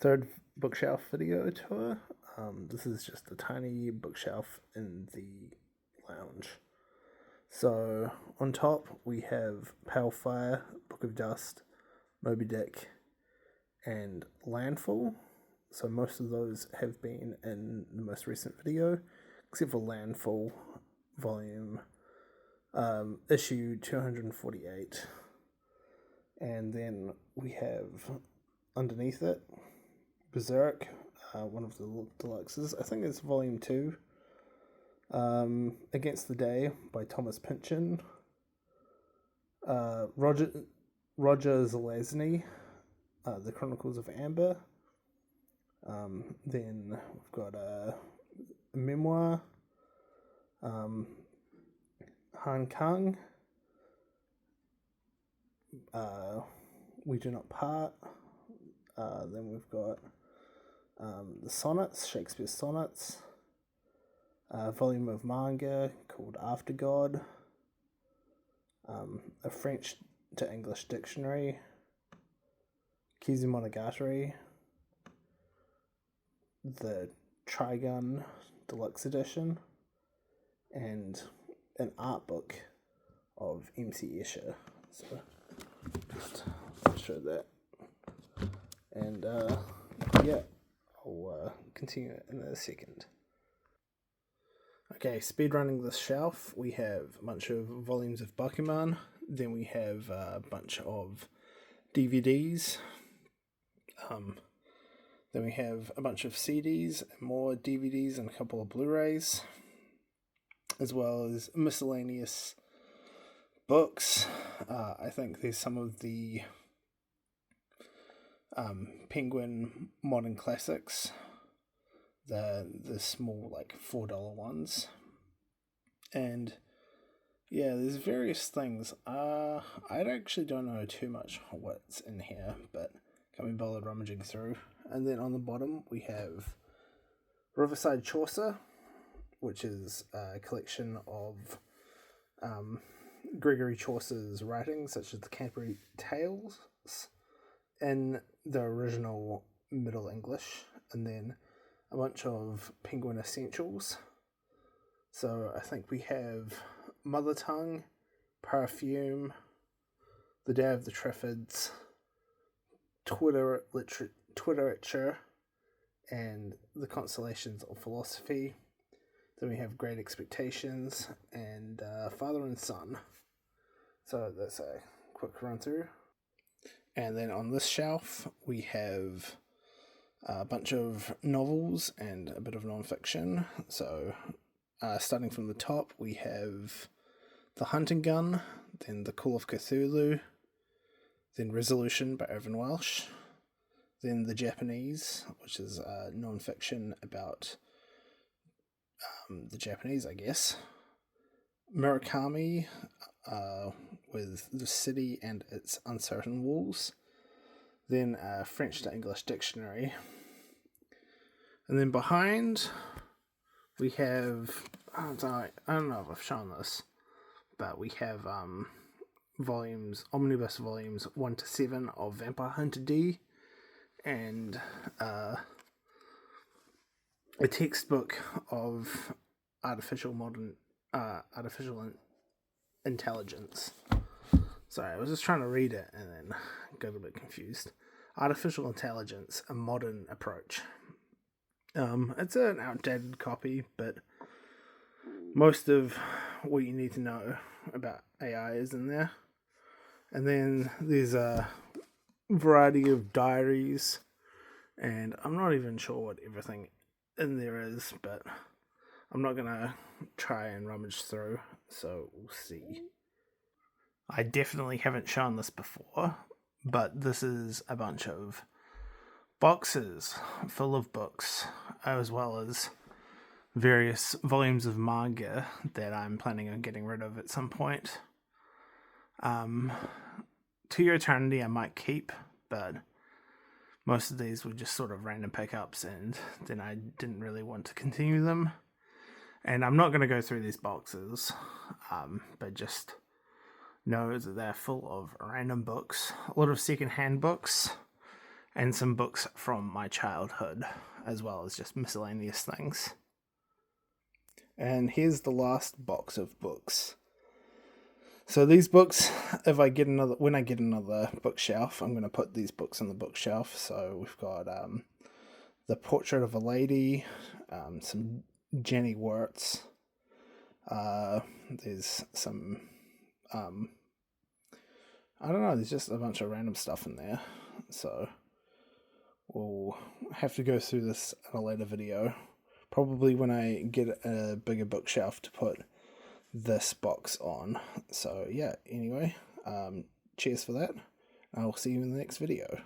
third bookshelf video tour. This is just a tiny bookshelf in the lounge. So on top we have Pale Fire, Book of Dust, Moby Dick, and Landfall. So most of those have been in the most recent video, except for Landfall volume issue 248. And then we have underneath it Berserk, one of the deluxes. I think it's volume 2. Against the Day by Thomas Pynchon. Roger Zelazny, The Chronicles of Amber. Then we've got a memoir, Han Kang, We Do Not Part. Then we've got the Sonnets, Shakespeare's Sonnets, a volume of manga called After God, a French to English dictionary, Kizumonogatari, the Trigun Deluxe Edition, and an art book of MC Escher. So just show that. And yeah, I'll continue in a second. Okay, speedrunning this shelf, we have a bunch of volumes of Bakuman, then we have a bunch of DVDs, then we have a bunch of CDs, more DVDs, and a couple of Blu-rays, as well as miscellaneous books. I think there's some of the Penguin Modern Classics, the small like $4 ones, and yeah, there's various things. I actually don't know too much what's in here, but can't be bothered rummaging through. And then on the bottom we have Riverside Chaucer, which is a collection of Gregory Chaucer's writings, such as the Canterbury Tales in the original Middle English, and then a bunch of Penguin Essentials. So I think we have Mother Tongue, Perfume, The Day of the Triffids, Twiterature, and The Constellations of Philosophy. Then we have Great Expectations and Father and Son. So that's a quick run through. And then on this shelf we have a bunch of novels and a bit of non-fiction. So starting from the top, we have The Hunting Gun, then The Call of Cthulhu, then Resolution by Irvin Welsh, then The Japanese, which is non-fiction about the Japanese, I guess. Murakami, with The City and Its Uncertain Walls, then a French to English dictionary, and then behind we have, I don't know if I've shown this, but we have omnibus volumes 1 to 7 of Vampire Hunter D, and a textbook of artificial intelligence. Sorry, I was just trying to read it and then got a bit confused. Artificial Intelligence, A Modern Approach. It's an outdated copy, but most of what you need to know about AI is in there. And then there's a variety of diaries, and I'm not even sure what everything in there is, but I'm not gonna try and rummage through, so we'll see. I definitely haven't shown this before, but this is a bunch of boxes full of books, as well as various volumes of manga that I'm planning on getting rid of at some point. To Your Eternity I might keep, but most of these were just sort of random pickups, and then I didn't really want to continue them. And I'm not going to go through these boxes, but just know that they're full of random books, a lot of second-hand books, and some books from my childhood, as well as just miscellaneous things. And here's the last box of books. So these books, when I get another bookshelf, I'm going to put these books on the bookshelf. So we've got The Portrait of a Lady, some Jenny Wirtz. There's some, I don't know, there's just a bunch of random stuff in there. So we'll have to go through this in a later video. Probably when I get a bigger bookshelf to put this box on. So yeah, anyway, cheers for that. I'll see you in the next video.